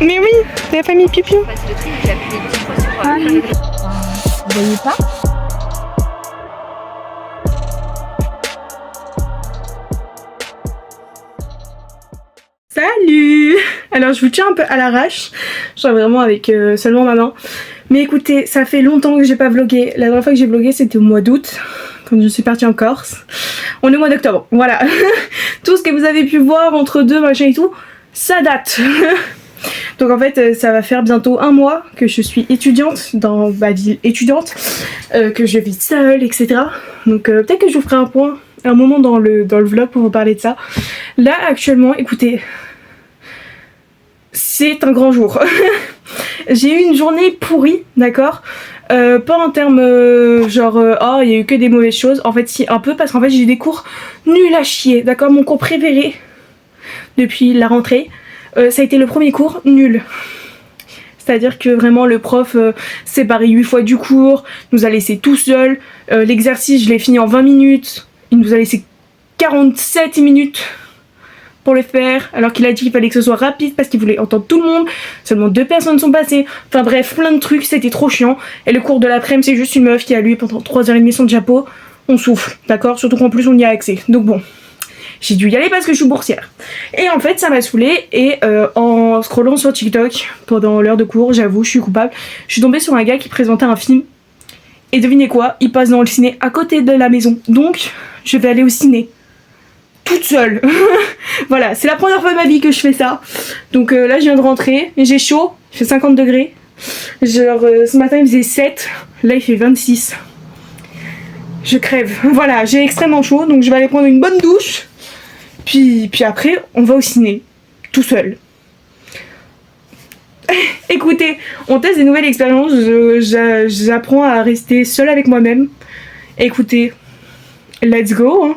Mais oui, la famille Pipiou. Bah, c'est le truc qui a appuyé 10 fois sur Vous voyez pas? Salut! Alors je vous tiens un peu à l'arrache, genre vraiment avec seulement ma main. Mais écoutez, ça fait longtemps que j'ai pas vlogué. La dernière fois que j'ai vlogué c'était au mois d'août, quand je suis partie en Corse. On est au mois d'octobre, voilà. Tout ce que vous avez pu voir entre deux, machin et tout, ça date. Donc en fait ça va faire bientôt un mois que je suis étudiante dans ma ville étudiante, que je vis seule, etc. Donc peut-être que je vous ferai un point, un moment dans le vlog pour vous parler de ça. Là actuellement, écoutez, c'est un grand jour. J'ai eu une journée pourrie, d'accord, pas en termes genre oh il y a eu que des mauvaises choses. En fait si, un peu, parce qu'en fait j'ai eu des cours nuls à chier, d'accord. Mon cours préféré depuis la rentrée, ça a été le premier cours nul. C'est-à-dire que vraiment le prof s'est barré 8 fois du cours, nous a laissé tout seul. L'exercice je l'ai fini en 20 minutes, il nous a laissé 47 minutes pour le faire, alors qu'il a dit qu'il fallait que ce soit rapide parce qu'il voulait entendre tout le monde. Seulement 2 personnes sont passées. Enfin bref, plein de trucs, c'était trop chiant. Et le cours de l'après-midi, c'est juste une meuf qui a lu pendant 3h30 son diapo. On souffle, d'accord. Surtout qu'en plus on y a accès. Donc bon, j'ai dû y aller parce que je suis boursière. Et en fait ça m'a saoulée. Et en scrollant sur TikTok pendant l'heure de cours, j'avoue, je suis coupable, je suis tombée sur un gars qui présentait un film. Et devinez quoi, il passe dans le ciné à côté de la maison. Donc je vais aller au ciné toute seule. Voilà, c'est la première fois de ma vie que je fais ça. Donc là je viens de rentrer, j'ai chaud, il fait 50 degrés. Genre ce matin il faisait 7, là il fait 26. Je crève. Voilà, j'ai extrêmement chaud, donc je vais aller prendre une bonne douche. Puis après on va au ciné, tout seul. Écoutez, on teste des nouvelles expériences, j'apprends à rester seule avec moi-même. Écoutez, let's go hein.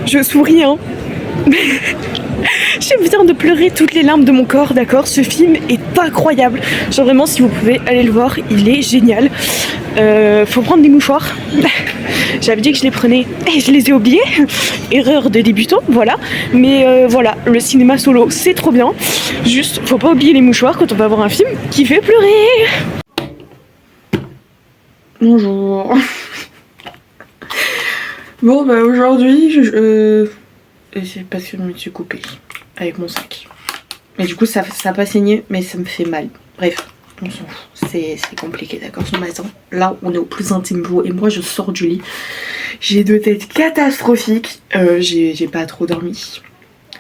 Je souris hein. J'ai besoin de pleurer toutes les larmes de mon corps, d'accord. Ce film est incroyable. Genre vraiment si vous pouvez aller le voir, il est génial. Faut prendre des mouchoirs. J'avais dit que je les prenais et je les ai oubliés. Erreur de débutant, voilà. Mais voilà, le cinéma solo c'est trop bien. Juste faut pas oublier les mouchoirs quand on va voir un film qui fait pleurer. Bonjour. Bon bah aujourd'hui c'est parce que je me suis coupée avec mon sac. Et du coup ça a pas saigné mais ça me fait mal. Bref, on s'en fout. C'est compliqué d'accord ce matin. Là on est au plus intime jour et moi je sors du lit. J'ai 2 têtes catastrophiques. J'ai pas trop dormi.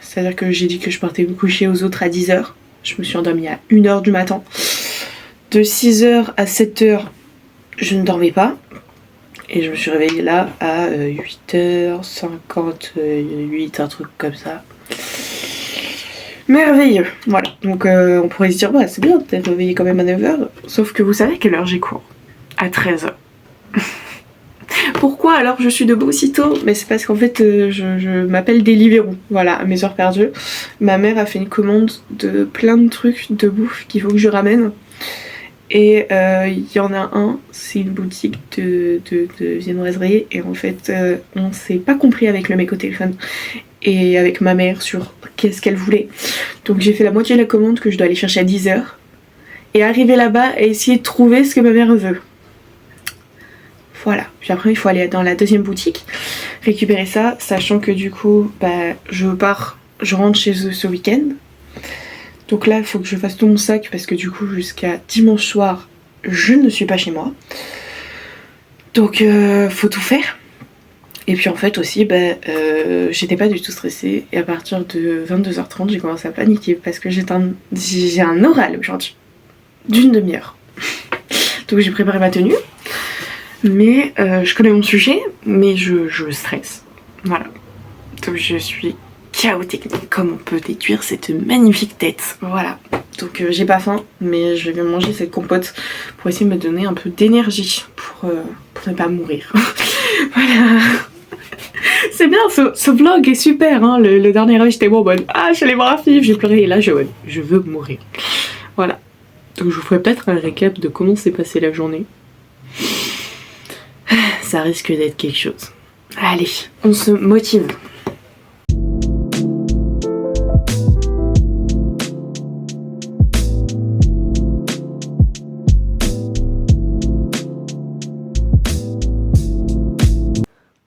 C'est à dire que j'ai dit que je partais me coucher aux autres à 10h. Je me suis endormie à 1h du matin. De 6h à 7h je ne dormais pas. Et je me suis réveillée là à 8h58, un truc comme ça. Merveilleux, voilà. Donc on pourrait se dire, bah c'est bien d'être réveillée quand même à 9h. Sauf que vous savez quelle heure j'ai cours? À 13h. Pourquoi alors je suis debout aussitôt? Mais c'est parce qu'en fait je m'appelle Deliveroo, voilà, à mes heures perdues. Ma mère a fait une commande de plein de trucs de bouffe qu'il faut que je ramène. Et il y en a un, c'est une boutique de viennoiserie et en fait on s'est pas compris avec le mec au téléphone et avec ma mère sur qu'est-ce qu'elle voulait. Donc j'ai fait la moitié de la commande que je dois aller chercher à 10h et arriver là-bas et essayer de trouver ce que ma mère veut. Voilà, puis après il faut aller dans la deuxième boutique récupérer ça, sachant que du coup bah, je rentre chez eux ce week-end. Donc là, il faut que je fasse tout mon sac parce que du coup, jusqu'à dimanche soir, je ne suis pas chez moi. Donc, faut tout faire. Et puis en fait aussi, j'étais pas du tout stressée. Et à partir de 22h30, j'ai commencé à paniquer parce que j'ai un oral aujourd'hui d'une demi-heure. Donc j'ai préparé ma tenue. Mais je connais mon sujet, mais je stresse. Voilà. Donc je suis chaotique, comme on peut déduire cette magnifique tête. Voilà. Donc j'ai pas faim, mais je vais manger cette compote pour essayer de me donner un peu d'énergie pour ne pas mourir. Voilà. C'est bien, ce vlog est super, hein. Le dernier rêve, j'étais bon en mode ah, je suis allée voir un film, j'ai pleuré, et là je veux mourir. Voilà. Donc je vous ferai peut-être un récap de comment s'est passée la journée. ça risque d'être quelque chose. Allez, on se motive.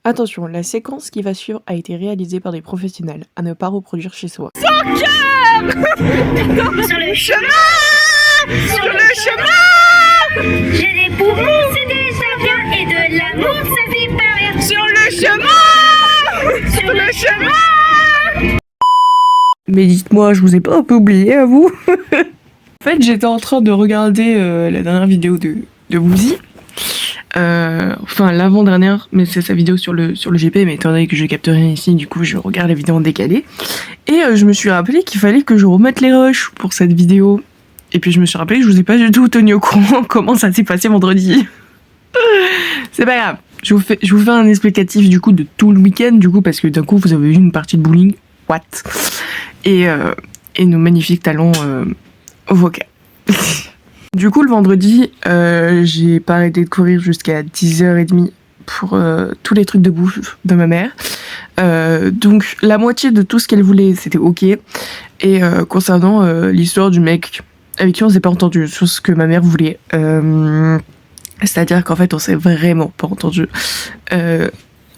Attention, la séquence qui va suivre a été réalisée par des professionnels, à ne pas reproduire chez soi. Son cœur sur le chemin, sur le chemin. J'ai des poumons, c'est déjà bien, et de l'amour, ça fait pas rien. Sur le chemin, sur le chemin. Mais dites-moi, je vous ai pas un peu oublié à vous. En fait, j'étais en train de regarder la dernière vidéo de Woozy. Enfin l'avant-dernière, mais c'est sa vidéo sur le GP, mais étant donné que je capte rien ici, du coup je regarde la vidéo en décalé. Et je me suis rappelé qu'il fallait que je remette les rushs pour cette vidéo. Et puis je me suis rappelé que je vous ai pas du tout tenu au courant comment ça s'est passé vendredi. C'est pas grave, je vous fais un explicatif du coup de tout le week-end, du coup, parce que d'un coup vous avez vu une partie de bowling, what, et nos magnifiques talents vocaux. Du coup, le vendredi, j'ai pas arrêté de courir jusqu'à 10h30 pour tous les trucs de bouffe de ma mère. Donc, la moitié de tout ce qu'elle voulait, c'était ok. Et concernant l'histoire du mec avec qui on s'est pas entendu sur ce que ma mère voulait, c'est-à-dire qu'en fait, on s'est vraiment pas entendu.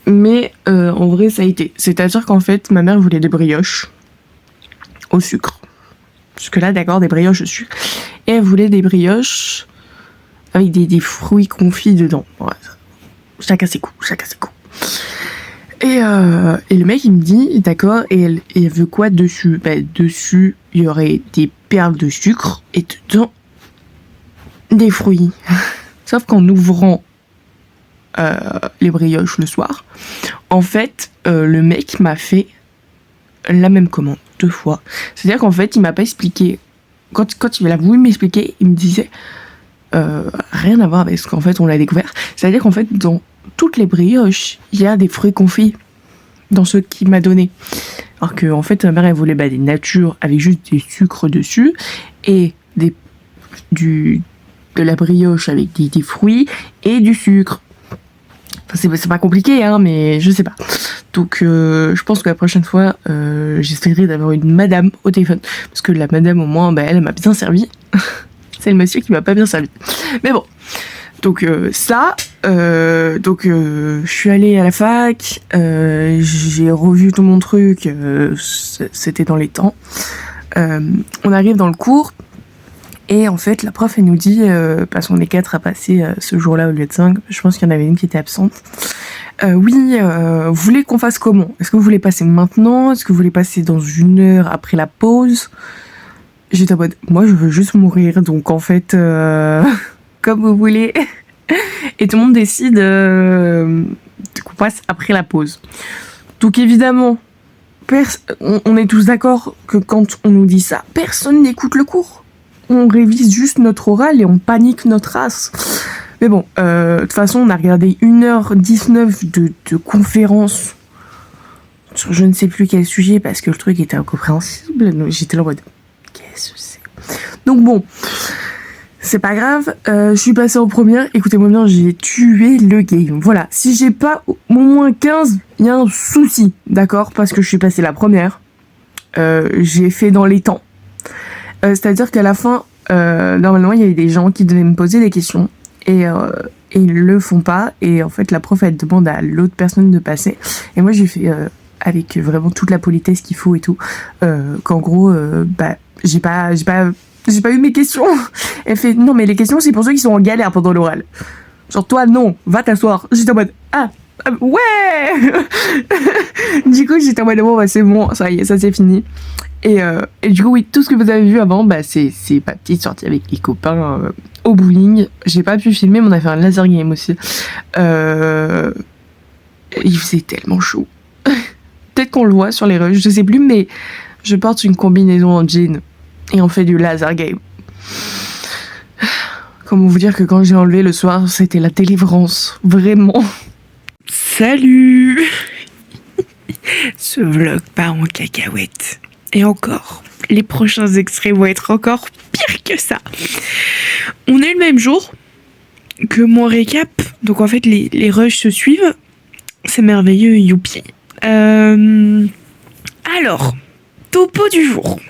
Mais en vrai, ça a été. C'est-à-dire qu'en fait, ma mère voulait des brioches au sucre. Jusque-là, d'accord, des brioches au sucre. Et elle voulait des brioches avec des fruits confits dedans. Ouais. Chacun ses coups, chacun ses coups. Et le mec, il me dit, d'accord, et elle veut quoi dessus? Bah, dessus, il y aurait des perles de sucre et dedans, des fruits. Sauf qu'en ouvrant les brioches le soir, en fait, le mec m'a fait la même commande 2 fois. C'est-à-dire qu'en fait, il m'a pas expliqué. Quand il a voulu m'expliquer, il me disait rien à voir avec ce qu'en fait on l'a découvert. C'est-à-dire qu'en fait, dans toutes les brioches, il y a des fruits confits dans ceux qu'il m'a donné. Alors que en fait, ma mère elle voulait des natures avec juste des sucres dessus et de la brioche avec des fruits et du sucre. Enfin, c'est pas compliqué, hein, mais je sais pas. Donc je pense que la prochaine fois, j'essaierai d'avoir une madame au téléphone. Parce que la madame, au moins, elle m'a bien servi. C'est le monsieur qui m'a pas bien servi. Mais bon. Donc je suis allée à la fac. J'ai revu tout mon truc. C'était dans les temps. On arrive dans le cours. Et en fait, la prof, elle nous dit, parce qu'on est 4 à passer ce jour-là au lieu de 5, je pense qu'il y en avait une qui était absente. Oui, vous voulez qu'on fasse comment? Est-ce que vous voulez passer maintenant? Est-ce que vous voulez passer dans 1 heure après la pause? J'étais en mode, moi je veux juste mourir, donc en fait, comme vous voulez. Et tout le monde décide qu'on passe après la pause. Donc évidemment, on est tous d'accord que quand on nous dit ça, personne n'écoute le cours. On révise juste notre oral et on panique notre race. Mais bon, de toute façon, on a regardé 1h19 de conférence sur je ne sais plus quel sujet parce que le truc était incompréhensible. Donc, j'étais là en mode, qu'est-ce que c'est? Donc bon, c'est pas grave. Je suis passée en première. Écoutez-moi bien, j'ai tué le game. Voilà, si j'ai pas au moins 15, il y a un souci, d'accord? Parce que je suis passée la première. J'ai fait dans les temps. C'est-à-dire qu'à la fin, normalement, il y avait des gens qui devaient me poser des questions et ils le font pas. Et en fait, la prof, elle demande à l'autre personne de passer. Et moi, j'ai fait avec vraiment toute la politesse qu'il faut et tout, qu'en gros, j'ai pas eu mes questions. Elle fait non, mais les questions, c'est pour ceux qui sont en galère pendant l'oral. Genre toi, non, va t'asseoir. J'étais en mode ouais. Du coup, j'étais en mode bon, c'est bon, ça y est, ça c'est fini. Et du coup, oui, tout ce que vous avez vu avant, c'est ma petite sortie avec les copains au bowling. J'ai pas pu filmer, mais on a fait un laser game aussi. Il faisait tellement chaud. Peut-être qu'on le voit sur les rushs, je sais plus, mais je porte une combinaison en jean et on fait du laser game. Comment vous dire que quand j'ai enlevé le soir, c'était la délivrance, vraiment. Salut. Ce vlog part en cacahuète. Et encore, les prochains extraits vont être encore pires que ça. On est le même jour, que mon récap, donc en fait les rushs se suivent, c'est merveilleux, youpi. Alors, topo du jour.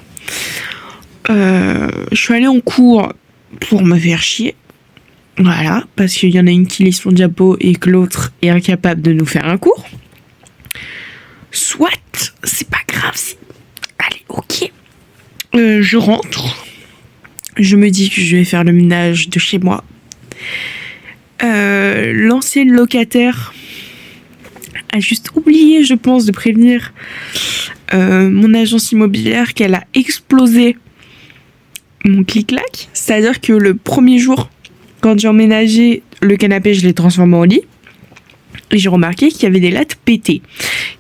Je suis allée en cours pour me faire chier. Voilà, parce qu'il y en a une qui lit son diapo et que l'autre est incapable de nous faire un cours. Soit, c'est pas grave. Allez, ok. Je rentre. Je me dis que je vais faire le ménage de chez moi. L'ancienne locataire a juste oublié, je pense, de prévenir mon agence immobilière qu'elle a explosé mon clic-clac. C'est-à-dire que le premier jour, quand j'ai emménagé, le canapé, je l'ai transformé en lit. Et j'ai remarqué qu'il y avait des lattes pétées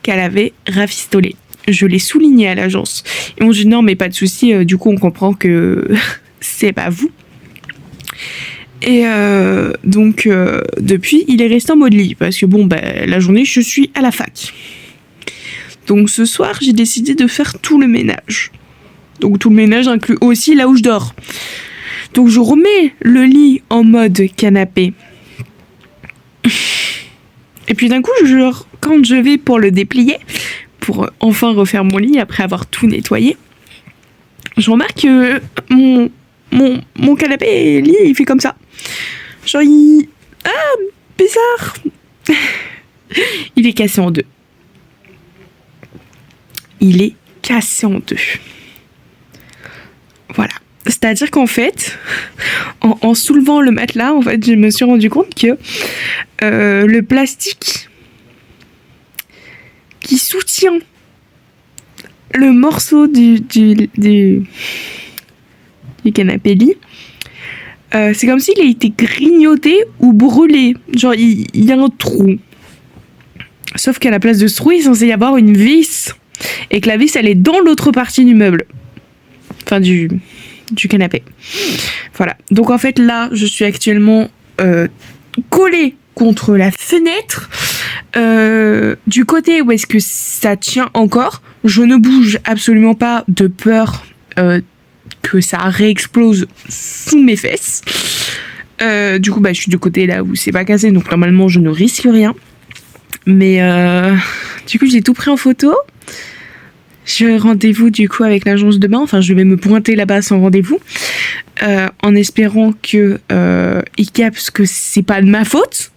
qu'elle avait rafistolées. Je l'ai souligné à l'agence. Ils m'ont dit non, mais pas de souci. Du coup, on comprend que c'est pas vous. Et donc, depuis, il est resté en mode lit. Parce que bon, la journée, je suis à la fac. Donc, ce soir, j'ai décidé de faire tout le ménage. Donc, tout le ménage inclut aussi là où je dors. Donc, je remets le lit en mode canapé. Et puis d'un coup, quand je vais pour le déplier, pour enfin refaire mon lit après avoir tout nettoyé, je remarque que mon canapé lit, il fait comme ça. Genre, ah, bizarre. Il est cassé en deux. Il est cassé en deux. Voilà. C'est-à-dire qu'en fait, en soulevant le matelas, en fait, je me suis rendu compte que le plastique qui soutient le morceau du canapé lit, c'est comme s'il a été grignoté ou brûlé. Genre, il y a un trou. Sauf qu'à la place de ce trou, il est censé y avoir une vis. Et que la vis, elle est dans l'autre partie du meuble. Enfin, du canapé. Voilà. Donc en fait là, je suis actuellement collée contre la fenêtre. Du côté où est-ce que ça tient encore, je ne bouge absolument pas de peur que ça réexplose sous mes fesses. Du coup, je suis du côté là où c'est pas cassé, donc normalement je ne risque rien. Mais du coup, j'ai tout pris en photo. J'ai rendez-vous du coup avec l'agence demain. Enfin, je vais me pointer là-bas sans rendez-vous, en espérant que ils captent que c'est pas de ma faute,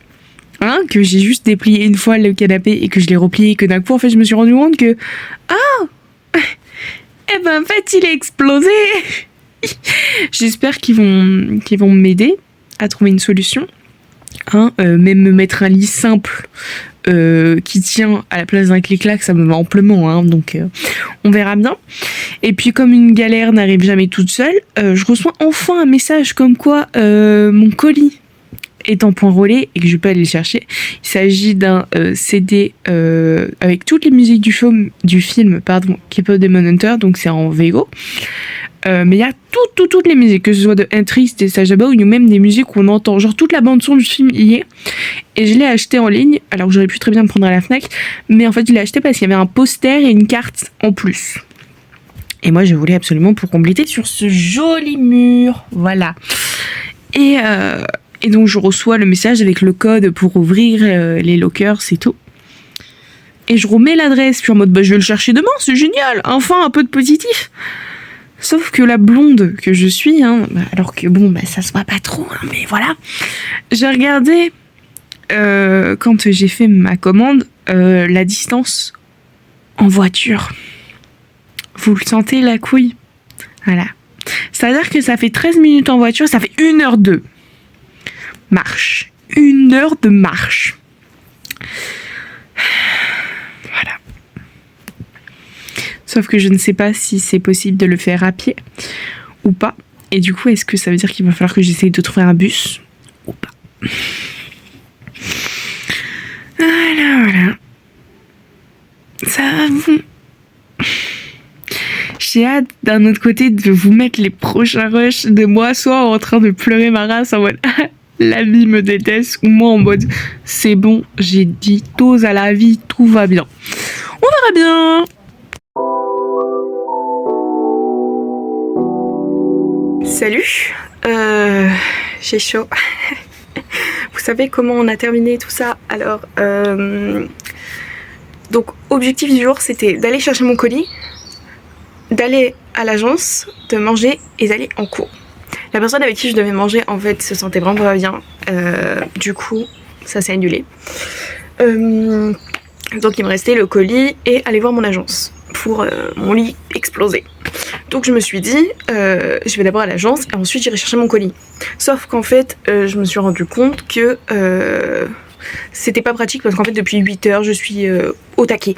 hein, que j'ai juste déplié une fois le canapé et que je l'ai replié et que d'un coup, en fait, je me suis rendu compte que en fait, il a explosé. J'espère qu'ils vont m'aider à trouver une solution. Hein, même me mettre un lit simple qui tient à la place d'un clic-clac, ça me va amplement, hein, donc on verra bien. Et puis comme une galère n'arrive jamais toute seule, je reçois enfin un message comme quoi mon colis est en point relais et que je peux aller le chercher. Il s'agit d'un CD avec toutes les musiques du film K-pop Demon Hunter, donc c'est en VO. Mais il y a toutes les musiques, que ce soit de Entris, des Sajaba ou même des musiques où on entend, genre toute la bande son du film y est. Et je l'ai acheté en ligne, alors que j'aurais pu très bien me prendre à la Fnac, mais en fait je l'ai acheté parce qu'il y avait un poster et une carte en plus. Et moi je voulais absolument pour compléter sur ce joli mur, voilà. Et donc je reçois le message avec le code pour ouvrir les lockers, c'est tout. Et je remets l'adresse, puis en mode je vais le chercher demain, c'est génial, enfin un peu de positif. Sauf que la blonde que je suis, hein, alors que ça se voit pas trop, hein, mais voilà. J'ai regardé, quand j'ai fait ma commande, la distance en voiture. Vous le sentez, la couille? Voilà. C'est-à-dire que ça fait 13 minutes en voiture, ça fait 1h02 marche. 1 heure de marche. Voilà. Sauf que je ne sais pas si c'est possible de le faire à pied ou pas. Et du coup, est-ce que ça veut dire qu'il va falloir que j'essaye de trouver un bus ou pas? Voilà. Ça va vous... J'ai hâte d'un autre côté de vous mettre les prochains rushs de moi soit en train de pleurer ma race en mode la vie me déteste, ou moi en mode c'est bon, j'ai dit tous à la vie, tout va bien. On verra bien. Salut, j'ai chaud. Vous savez comment on a terminé tout ça? Alors, donc objectif du jour c'était d'aller chercher mon colis, d'aller à l'agence, de manger et d'aller en cours. La personne avec qui je devais manger en fait se sentait vraiment pas bien, du coup ça s'est annulé. Donc il me restait le colis et aller voir mon agence pour mon lit explosé. Donc je me suis dit, je vais d'abord à l'agence et ensuite j'irai chercher mon colis. Sauf qu'en fait, je me suis rendu compte que c'était pas pratique parce qu'en fait depuis 8h je suis au taquet.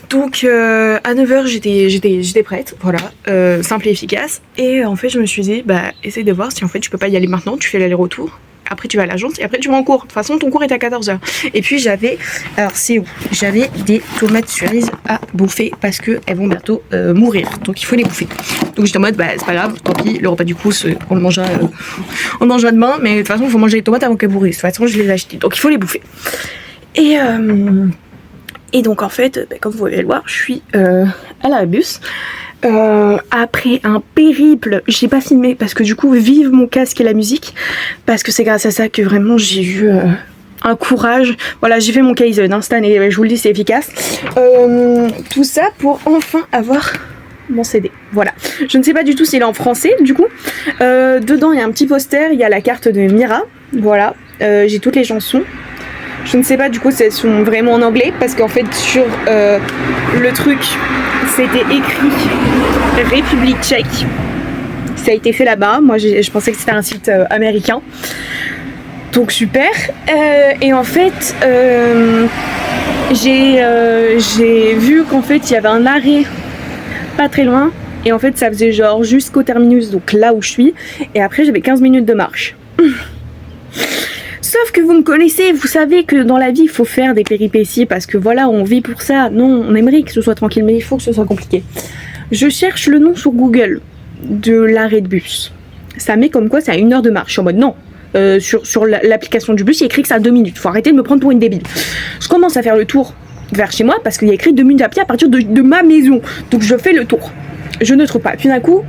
Donc à 9h j'étais prête, voilà, simple et efficace. Et en fait je me suis dit, bah essaye de voir si en fait tu peux pas y aller maintenant, tu fais l'aller-retour. Après tu vas à l'agence et après tu vas en cours. De toute façon ton cours est à 14h. Et puis j'avais, alors c'est où? J'avais des tomates cerises à bouffer parce que elles vont bientôt mourir. Donc il faut les bouffer. Donc j'étais en mode bah c'est pas grave, tant pis, le repas du coup on le mangera demain. Mais de toute façon il faut manger les tomates avant qu'elles pourrissent. De toute façon je les ai achetées. Donc il faut les bouffer. Et donc en fait, bah, comme vous pouvez le voir, je suis à la bus. Après un périple, j'ai pas filmé parce que du coup vive mon casque et la musique, parce que c'est grâce à ça que vraiment j'ai eu un courage. Voilà, j'ai fait mon Kaizen hein, cette année, je vous le dis c'est efficace. Tout ça pour enfin avoir mon CD. Voilà, je ne sais pas du tout s'il est en français du coup. Dedans il y a un petit poster, il y a la carte de Mira. Voilà, j'ai toutes les chansons. Je ne sais pas du coup si elles sont vraiment en anglais parce qu'en fait sur le truc c'était écrit République tchèque. Ça a été fait là-bas. Moi je pensais que c'était un site américain. Donc super. Et en fait j'ai vu qu'en fait il y avait un arrêt pas très loin. Et en fait ça faisait genre jusqu'au terminus, donc là où je suis. Et après j'avais 15 minutes de marche. Sauf que vous me connaissez, vous savez que dans la vie il faut faire des péripéties parce que voilà on vit pour ça. Non, on aimerait que ce soit tranquille mais il faut que ce soit compliqué. Je cherche le nom sur Google de l'arrêt de bus. Ça met comme quoi c'est à 1 heure de marche. Je suis en mode non. Sur l'application du bus il y a écrit que c'est à 2 minutes. Faut arrêter de me prendre pour une débile. Je commence à faire le tour vers chez moi parce qu'il y a écrit 2 minutes à pied à partir de ma maison. Donc je fais le tour. Je ne trouve pas. Puis d'un coup,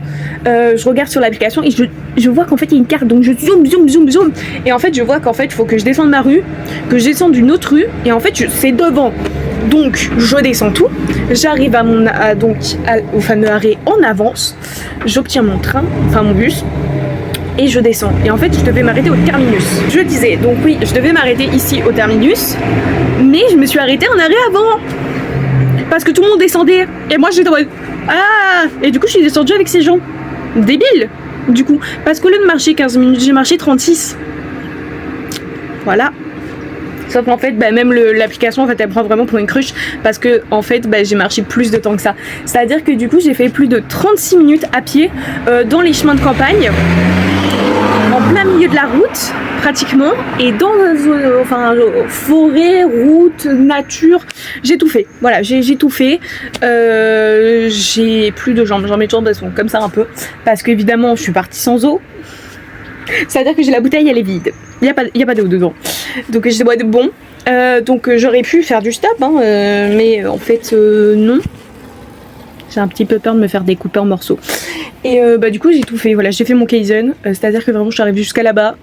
je regarde sur l'application et je vois qu'en fait il y a une carte. Donc je zoom. Et en fait, je vois qu'en fait, il faut que je descende ma rue, que je descende d'une autre rue. Et en fait, c'est devant. Donc je descends tout. J'arrive au fameux arrêt en avance. J'obtiens mon train, enfin mon bus. Et je descends. Et en fait, je devais m'arrêter au terminus. Je disais, donc oui, je devais m'arrêter ici au terminus. Mais je me suis arrêtée en arrêt avant. Parce que tout le monde descendait. Et moi, j'étais en mode... Ah! Et du coup, je suis descendue avec ces gens. Débile, du coup. Parce qu'au lieu de marcher 15 minutes, j'ai marché 36. Voilà. Sauf qu'en fait, bah, même l'application, en fait, elle prend vraiment pour une cruche. Parce que, en fait, bah, j'ai marché plus de temps que ça. C'est-à-dire que, du coup, j'ai fait plus de 36 minutes à pied dans les chemins de campagne. En plein milieu de la route, pratiquement. Et dans forêt, route, nature. J'ai tout fait. Voilà, j'ai tout fait. J'ai plus de jambes. Mes jambes, elles sont comme ça un peu. Parce qu'évidemment, je suis partie sans eau. C'est-à-dire que j'ai la bouteille, elle est vide. Il n'y a pas d'eau dedans. Donc je bois de bon. Donc j'aurais pu faire du stop. Hein, mais en fait, non. J'ai un petit peu peur de me faire découper en morceaux. Et bah du coup j'ai tout fait, voilà, j'ai fait mon Kaizen, c'est-à-dire que vraiment je suis arrivée jusqu'à là-bas.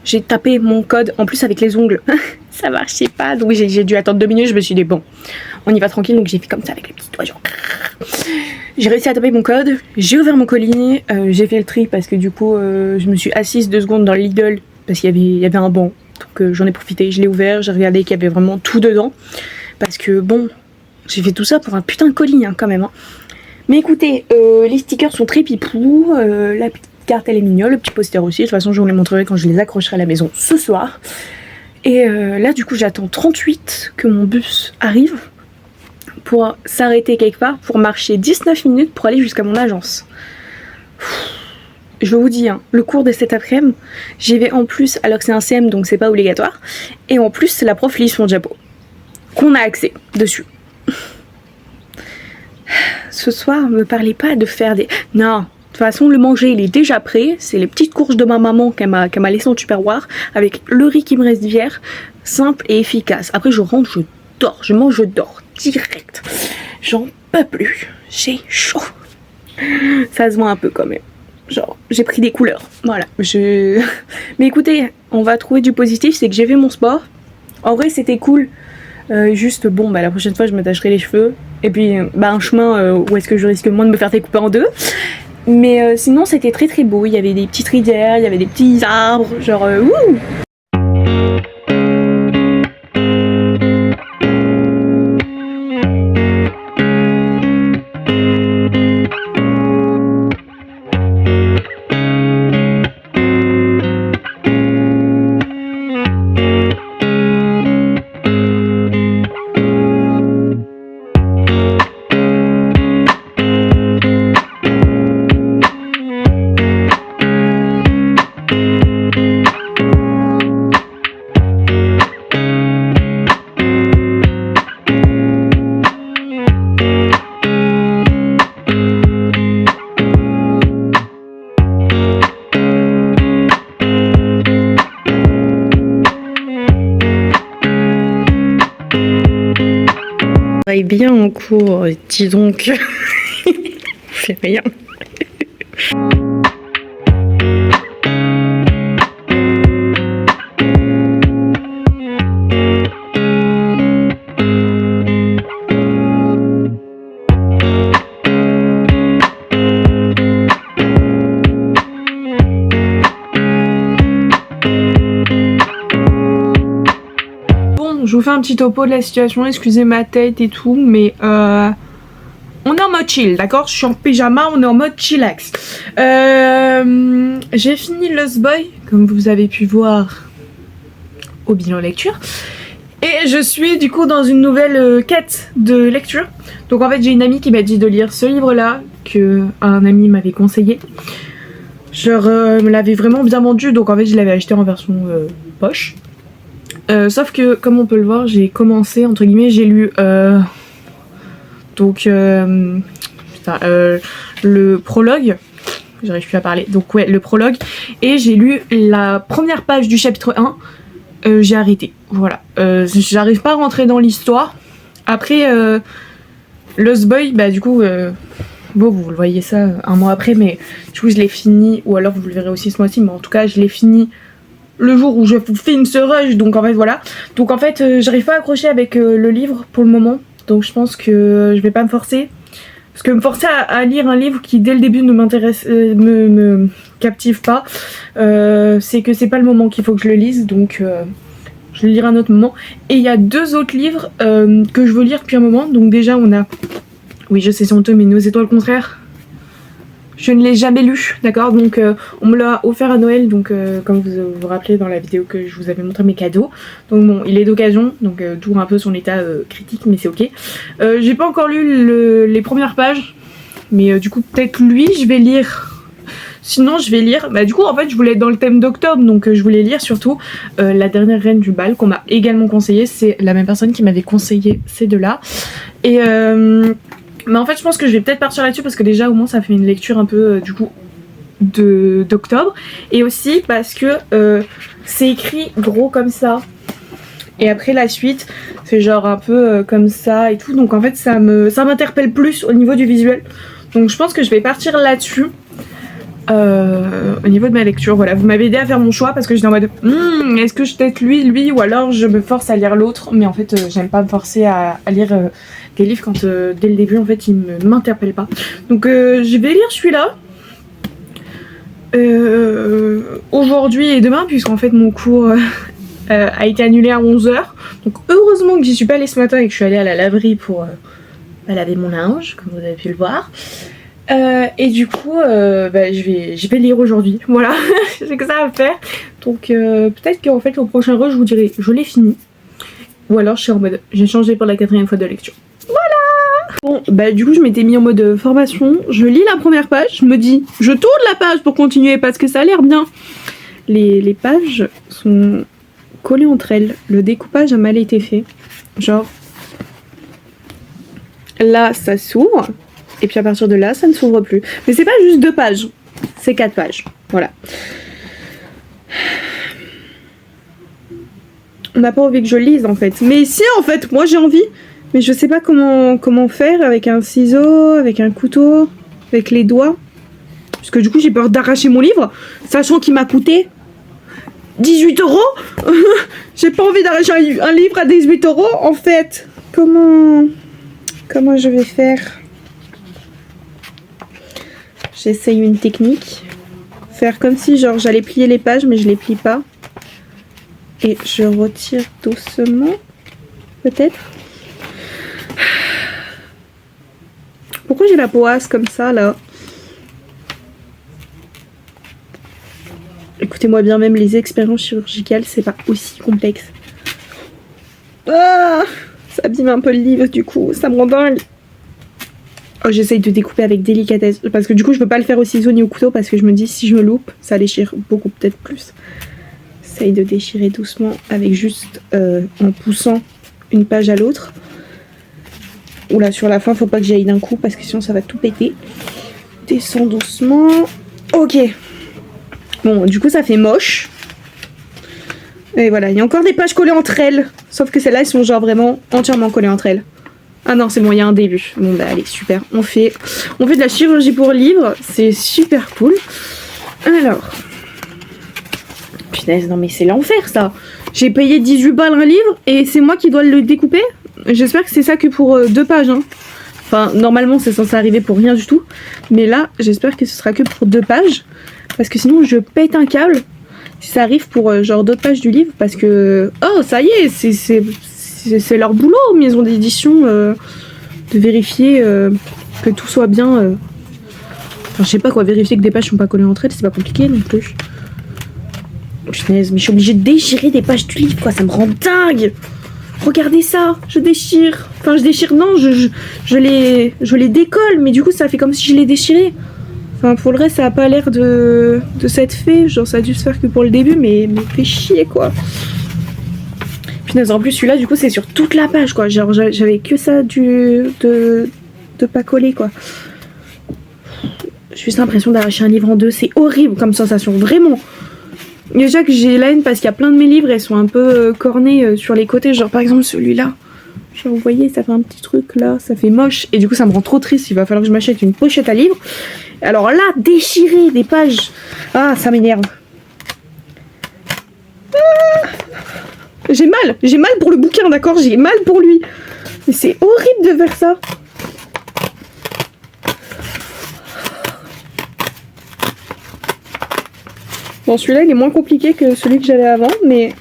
J'ai tapé mon code, en plus avec les ongles, ça marchait pas, donc j'ai dû attendre 2 minutes, je me suis dit bon, on y va tranquille, donc j'ai fait comme ça avec les petits doigts genre. J'ai réussi à taper mon code, j'ai ouvert mon colis, j'ai fait le tri parce que du coup je me suis assise 2 secondes dans le Lidl parce qu'il y avait un banc, donc j'en ai profité, je l'ai ouvert, j'ai regardé qu'il y avait vraiment tout dedans, parce que bon, j'ai fait tout ça pour un putain de colis hein, quand même hein. Mais écoutez, les stickers sont très pipous, la petite carte elle est mignonne, le petit poster aussi, de toute façon je vous les montrerai quand je les accrocherai à la maison ce soir. Et là du coup j'attends 38 que mon bus arrive pour s'arrêter quelque part, pour marcher 19 minutes pour aller jusqu'à mon agence. Je vous dis, hein, le cours de cet après-midi, j'y vais en plus alors que c'est un CM donc c'est pas obligatoire. Et en plus la prof lit son diapo, qu'on a accès dessus. Ce soir, me parlez pas de faire des... Non, de toute façon, le manger, il est déjà prêt. C'est les petites courges de ma maman qu'elle m'a laissé en tupperware avec le riz qui me reste d'hier. Simple et efficace. Après, je rentre, je dors. Je mange, je dors. Direct. J'en peux plus. J'ai chaud. Ça se voit un peu quand même. Genre, j'ai pris des couleurs. Voilà. Mais écoutez, on va trouver du positif, c'est que j'ai fait mon sport. En vrai, c'était cool. Juste, bon, bah la prochaine fois, je me tacherai les cheveux. Et puis, bah un chemin où est-ce que je risque moins de me faire découper en deux. Mais sinon, c'était très très beau. Il y avait des petites rivières, il y avait des petits arbres. Genre, wouh! Bien en cours, dis donc. Je fais rien. Je vous fais un petit topo de la situation, excusez ma tête et tout, mais on est en mode chill, d'accord? Je suis en pyjama, on est en mode chillax. J'ai fini Lost Boy, comme vous avez pu voir au bilan lecture. Et je suis du coup dans une nouvelle quête de lecture. Donc en fait j'ai une amie qui m'a dit de lire ce livre-là, que un ami m'avait conseillé. Genre me l'avait vraiment bien vendu, donc en fait je l'avais acheté en version poche. Sauf que, comme on peut le voir, j'ai commencé, entre guillemets, j'ai lu le prologue, j'arrive plus à parler, donc ouais, le prologue, et j'ai lu la première page du chapitre 1, j'ai arrêté, voilà. J'arrive pas à rentrer dans l'histoire. Après, Lost Boy, bah du coup, bon, vous le voyez ça un mois après, mais du coup je l'ai fini, ou alors vous le verrez aussi ce mois-ci, mais en tout cas je l'ai fini le jour où je filme ce rush, donc en fait voilà. Donc en fait j'arrive pas à accrocher avec le livre pour le moment, donc je pense que je vais pas me forcer. Parce que me forcer à lire un livre qui dès le début ne m'intéresse, me captive pas, c'est que c'est pas le moment qu'il faut que je le lise, donc je le lirai à un autre moment. Et il y a 2 autres livres que je veux lire depuis un moment, donc déjà on a, oui je sais c'est honteux mais Nos étoiles contraires. Je ne l'ai jamais lu, d'accord, donc on me l'a offert à Noël, donc comme vous vous rappelez dans la vidéo que je vous avais montré mes cadeaux. Donc bon, il est d'occasion, donc d'où un peu son état critique, mais c'est ok. J'ai pas encore lu les premières pages, mais du coup peut-être lui je vais lire. Sinon je vais lire, bah du coup en fait je voulais être dans le thème d'octobre, donc je voulais lire surtout La dernière reine du bal, qu'on m'a également conseillé. C'est la même personne qui m'avait conseillé ces deux-là. Et mais en fait je pense que je vais peut-être partir là-dessus parce que déjà au moins ça fait une lecture un peu du coup d'octobre. Et aussi parce que c'est écrit gros comme ça. Et après la suite c'est genre un peu comme ça et tout. Donc en fait ça m'interpelle plus au niveau du visuel. Donc je pense que je vais partir là-dessus. Au niveau de ma lecture, voilà, vous m'avez aidé à faire mon choix parce que j'étais en mode est-ce que je tête lui ou alors je me force à lire l'autre, mais en fait j'aime pas me forcer à lire des livres quand dès le début en fait ils ne m'interpellent pas. Donc je vais lire celui-là aujourd'hui et demain, puisqu'en fait mon cours a été annulé à 11 h. Donc heureusement que j'y suis pas allée ce matin et que je suis allée à la laverie pour laver mon linge, comme vous avez pu le voir. Et du coup je vais lire aujourd'hui, voilà. J'ai que ça à faire, donc peut-être qu'en fait au prochain rush je vous dirai je l'ai fini, ou alors je suis en mode j'ai changé pour la 4e fois de lecture, voilà. Bon bah du coup je m'étais mis en mode formation, je lis la première page, je me dis je tourne la page pour continuer parce que ça a l'air bien. Les pages sont collées entre elles, le découpage a mal été fait, genre là ça s'ouvre et puis à partir de là ça ne s'ouvre plus, mais c'est pas juste 2 pages, c'est 4 pages, voilà. On n'a pas envie que je lise en fait, mais si en fait moi j'ai envie, mais je sais pas comment faire avec un ciseau, avec un couteau, avec les doigts. Parce que du coup j'ai peur d'arracher mon livre, sachant qu'il m'a coûté 18 €. J'ai pas envie d'arracher un livre à 18 € en fait. Comment je vais faire? J'essaye une technique. Faire comme si genre j'allais plier les pages mais je les plie pas. Et je retire doucement. Peut-être. Pourquoi j'ai la poisse comme ça là? Écoutez-moi bien, même les expériences chirurgicales, c'est pas aussi complexe. Ah, ça abîme un peu le livre du coup, ça me rend dingue. Oh, j'essaye de découper avec délicatesse. Parce que du coup, je peux pas le faire au ciseau ni au couteau parce que je me dis si je me loupe, ça déchire beaucoup peut-être plus. J'essaye de déchirer doucement avec juste en poussant une page à l'autre. Oula, sur la fin, faut pas que j'y aille d'un coup parce que sinon ça va tout péter. Descends doucement. Ok. Bon, du coup, ça fait moche. Et voilà, il y a encore des pages collées entre elles. Sauf que celles-là, elles sont genre vraiment entièrement collées entre elles. Ah non, c'est bon, il y a un début. Bon, bah allez, super. On fait de la chirurgie pour livre. C'est super cool. Alors. Punaise, non mais c'est l'enfer, ça. J'ai payé 18 balles un livre et c'est moi qui dois le découper. J'espère que c'est ça que pour 2 pages. Hein. Enfin, normalement, c'est censé arriver pour rien du tout. Mais là, j'espère que ce sera que pour 2 pages. Parce que sinon, je pète un câble si ça arrive pour genre d'autres pages du livre. Parce que, oh, ça y est, c'est leur boulot, maison d'édition, de vérifier que tout soit bien. Enfin, je sais pas quoi, vérifier que des pages sont pas collées entre elles, c'est pas compliqué non plus. Punaise, mais je suis obligée de déchirer des pages du livre, quoi, ça me rend dingue. Regardez ça, je déchire. Enfin, je déchire, non, je les décolle, mais du coup, ça fait comme si je les déchirais. Enfin, pour le reste, ça a pas l'air de s'être fait. Genre, ça a dû se faire que pour le début, mais fait chier, quoi. Punaise, en plus, celui-là, du coup, c'est sur toute la page, quoi. Genre, j'avais que ça de pas coller, quoi. J'ai juste l'impression d'arracher un livre en deux. C'est horrible comme sensation, vraiment. Déjà que j'ai la haine parce qu'il y a plein de mes livres, elles sont un peu cornées sur les côtés. Genre, par exemple, celui-là. Genre, vous voyez, ça fait un petit truc là, ça fait moche. Et du coup, ça me rend trop triste. Il va falloir que je m'achète une pochette à livres. Alors là, déchirer des pages. Ah, ça m'énerve. Ah, j'ai mal pour le bouquin, d'accord? J'ai mal pour lui. Mais c'est horrible de faire ça. Bon, celui-là, il est moins compliqué que celui que j'avais avant, mais...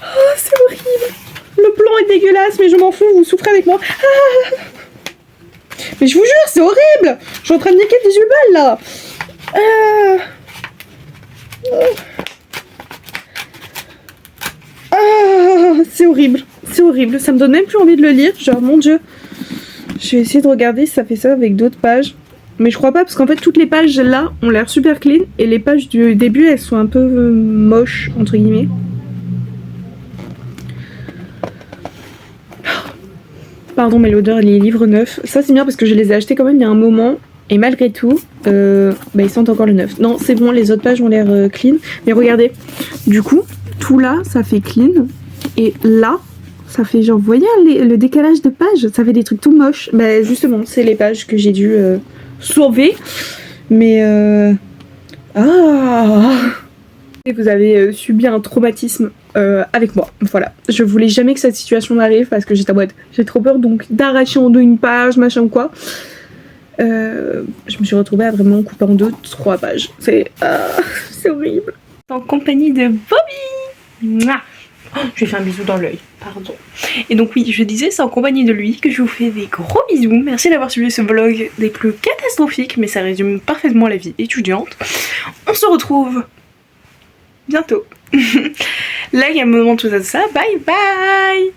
Oh, c'est horrible. Le plan est dégueulasse, mais je m'en fous, vous souffrez avec moi. Ah, mais je vous jure, c'est horrible. Je suis en train de niquer 18 balles, là. C'est horrible. C'est horrible. Ça me donne même plus envie de le lire. Genre, mon Dieu. Je vais essayer de regarder si ça fait ça avec d'autres pages. Mais je crois pas, parce qu'en fait, toutes les pages, là, ont l'air super clean. Et les pages du début, elles sont un peu moches, entre guillemets. Pardon, mais l'odeur, les livres neufs. Ça, c'est bien parce que je les ai achetés quand même il y a un moment. Et malgré tout, ils sentent encore le neuf. Non, c'est bon, les autres pages ont l'air clean. Mais regardez, du coup, tout là, ça fait clean. Et là, ça fait genre, vous voyez le décalage de pages? Ça fait des trucs tout moches. Bah, justement, c'est les pages que j'ai dû sauver. Mais... Et vous avez subi un traumatisme avec moi. Voilà. Je voulais jamais que cette situation m'arrive parce que j'étais en mode, j'ai trop peur donc d'arracher en deux une page, machin ou quoi. Je me suis retrouvée à vraiment couper en deux 3 pages. C'est horrible. En compagnie de Bobby. Mouah. Oh, je vais faire un bisou dans l'œil, pardon. Et donc oui, je disais, c'est en compagnie de lui que je vous fais des gros bisous. Merci d'avoir suivi ce vlog des plus catastrophiques, mais ça résume parfaitement la vie étudiante. On se retrouve bientôt. Like, un moment, tout ça. Bye bye.